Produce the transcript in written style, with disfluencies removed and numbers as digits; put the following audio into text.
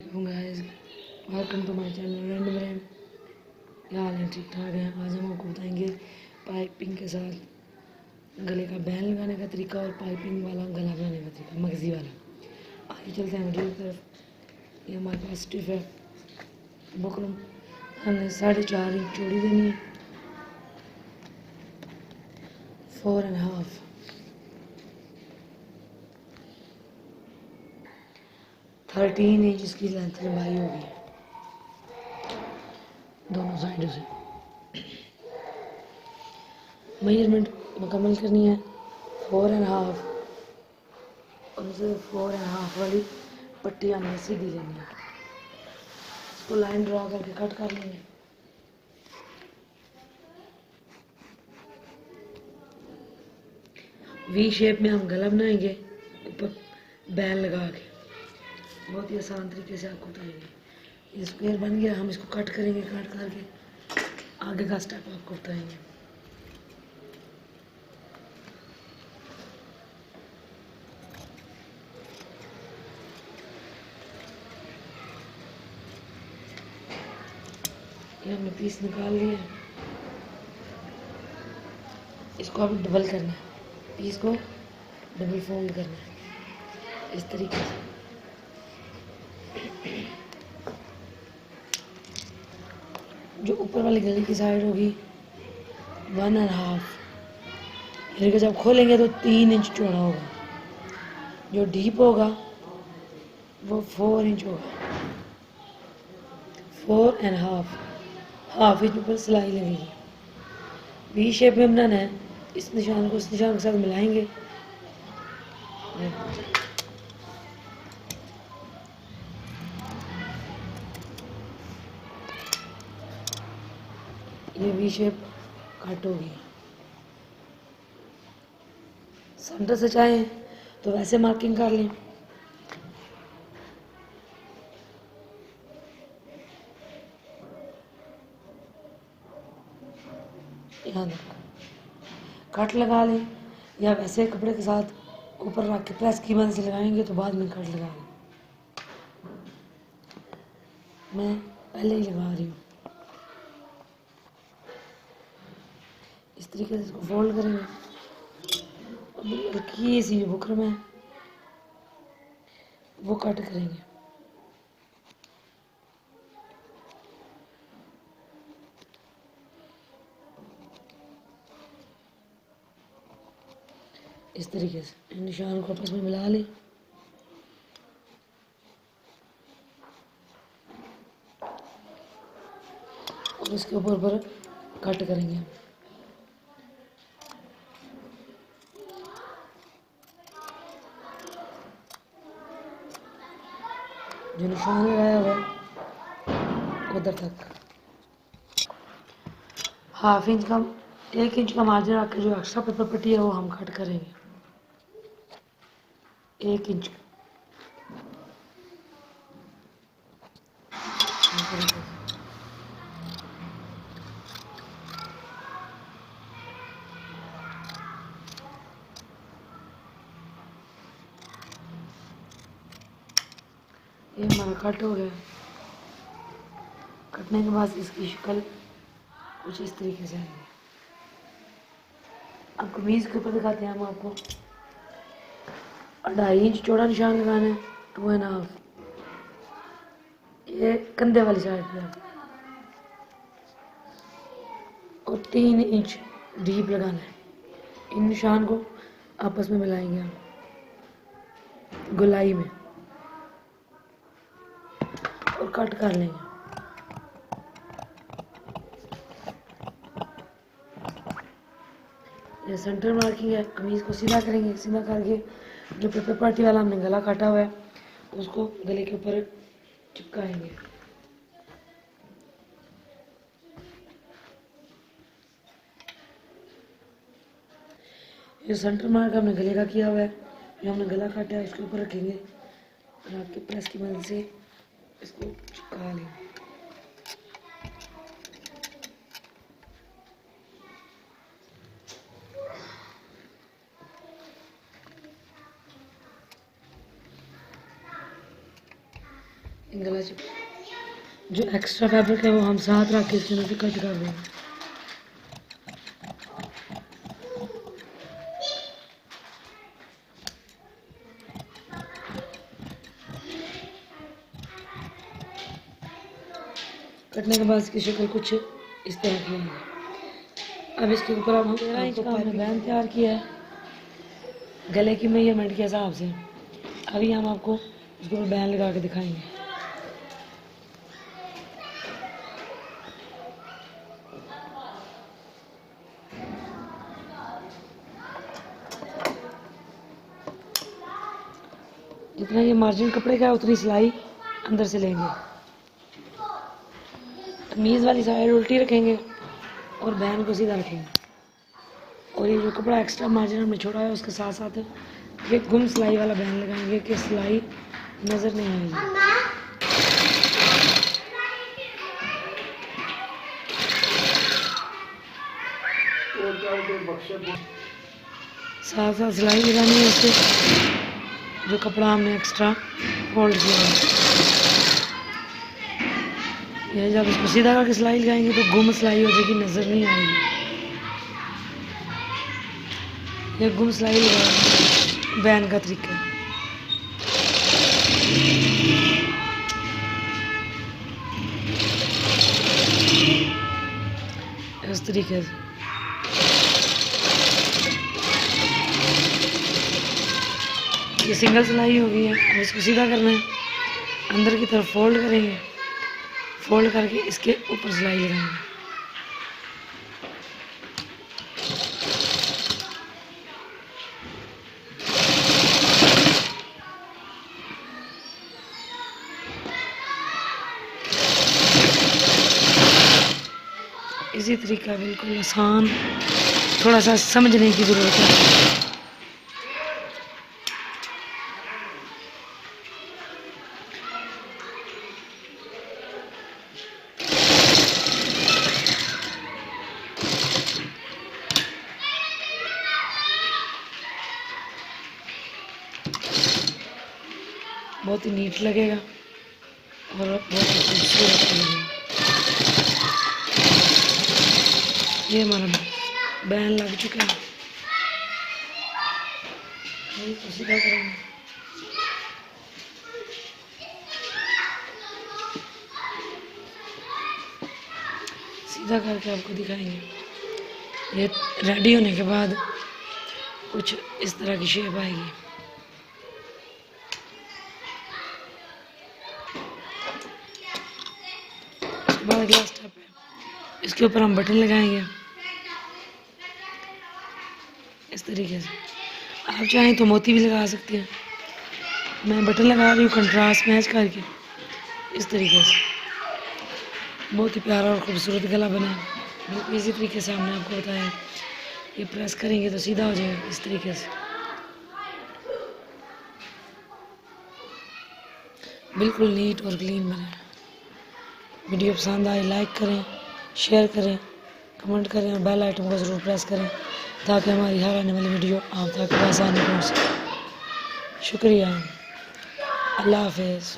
वालेकुम guys, welcome to my channel random brain. क्या हाल है? ठीक ठाक है। आज हम आपको बताएंगे पाइपिंग के साथ गले का बैन लगाने का तरीका और पाइपिंग वाला गला बनाने का तरीका, मगजी वाला। आगे चलते हैं वीडियो की तरफ। ये हमारे पास स्टिफ है बुकरम, हमने 4.5 इंच चौड़ी देनी है, 4.5 13 इंच इसकी लेंथ लंबाई होगी दोनों साइडों से। मेजरमेंट मुकम्मल करनी है 4.5 और उसे 4.5 वाली पट्टी आने सीधी लेनी है। इसको लाइन ड्रा करके कट कर लेंगे। वी शेप में हम गला बनाएंगे ऊपर बैन लगा के, बहुत ही आसान तरीके से आपको बताएंगे। ये स्क्वायर बन गया, हम इसको कट करेंगे, कट करके आगे का स्टेप आपको बताएंगे। ये हमने पीस निकाल लिया, इसको अब डबल करना है, पीस को डबल फोल्ड करना है इस तरीके से। जो ऊपर वाली गले की साइड होगी 1.5, यानी कि जब खोलेंगे तो 3 इंच चौड़ा होगा। जो डीप होगा वो 4 इंच होगा, 4.5, हाफ इंच ऊपर सिलाई लगेगी। वी शेप में बनाना है, इस निशान को इस निशान के साथ मिलाएंगे। ये वी शेप कट होगी। सेंटर से चाहें तो वैसे मार्किंग कर लें, यहाँ तक कट लगा लें, या वैसे कपड़े के साथ ऊपर रख के प्रेस की मदद से लगाएंगे तो बाद में कट लगा लें। मैं पहले ही लगा रही हूँ। इस तरीके से इसको फोल्ड करेंगे। अभी हल्की सी बुकरम है वो कट करेंगे। इस तरीके से निशान को आपस में मिला लें। और इसके ऊपर कट करेंगे। जो निशान लगाया हुआ है उधर तक हाफ इंच का 1 इंच का मार्जिन रख के जो एक्स्ट्रा पेपर पट्टी है वो हम कट करेंगे 1 इंच। ये हमारा कट हो गया। कटने के बाद इसकी शक्ल कुछ इस तरीके से आएगी। अब कमीज के ऊपर दिखाते हैं हम आपको। 2.5 इंच चौड़ा निशान लगाना है, 2.5 ये कंधे वाली साइड पे, और 3 इंच डीप लगाना है। इन निशान को आपस में मिलाएंगे हम गोलाई में और कट कर लेंगे। ये सेंटर मार्किंग है। कमीज को सीधा करेंगे, सीधा करके जो पेपर पार्टी वाला हमने गला काटा हुआ है उसको गले के ऊपर चिपकाएंगे। ये सेंटर मार्क हमने गले का किया हुआ है, जो हमने गला काटा है उसके ऊपर रखेंगे और आपके प्रेस की मदद से इसको चिपका लेंगे। गला चिप जो एक्स्ट्रा फैब्रिक है वो हम साथ रख के इसके अंदर से कट कर देंगे। कटने के बाद इसकी शक्ल कुछ इस तरह की होगी। अब इसके ऊपर हम 13 इंच का हमने बैन तैयार किया है गले की मेजरमेंट के हिसाब से। अभी हम आपको इसके ऊपर बैन लगा के दिखाएंगे। जितना ये मार्जिन कपड़े का है उतनी सिलाई अंदर से लेंगे। कमीज वाली साइड उल्टी रखेंगे और बैन को सीधा रखेंगे। और ये जो कपड़ा एक्स्ट्रा मार्जिन हमने छोड़ा है उसके साथ साथ ये गुम सिलाई वाला बैन लगाएंगे कि सिलाई नज़र नहीं आएगी। साथ साथ सिलाई लगानी है उससे जो कपड़ा हमने एक्स्ट्रा फोल्ड किया है। ये जब इसको सीधा करके सिलाई लगाएंगे तो गुम सिलाई हो जाएगी, नज़र नहीं आएगी। ये गुम सिलाई लगाना बैन का तरीका है। इस तरीके से ये सिंगल सिलाई हो गई है। अब इसको सीधा करना है, अंदर की तरफ फोल्ड करेंगे, फोल्ड करके इसके ऊपर सिलाई लगाएंगे। इसी तरीका बिल्कुल आसान, थोड़ा सा समझने की ज़रूरत है। बहुत ही नीट लगेगा और बहुत ही खूबसूरत लगेगा। ये हमारा बैन लग चुका है। इसको सीधा करेंगे। सीधा करके आपको दिखाएंगे। ये रेडी होने के बाद कुछ इस तरह की शेप आएगी। बाद अगला स्टेप है, इसके ऊपर हम बटन लगाएंगे इस तरीके से। आप चाहें तो मोती भी लगा सकते हैं। मैं बटन लगा रही हूँ कंट्रास्ट मैच करके इस तरीके से। बहुत ही प्यारा और खूबसूरत गला बना है। बिल्कुल इसी तरीके से हमने आपको बताया। ये प्रेस करेंगे तो सीधा हो जाएगा इस तरीके से। बिल्कुल नीट और क्लीन बना है। वीडियो पसंद आए लाइक करें, शेयर करें, कमेंट करें और बेल आइकन को ज़रूर प्रेस करें ताकि हमारी हर आने वाली वीडियो आप तक आसानी पहुँच सके। शुक्रिया। अल्लाह हाफ़िज़।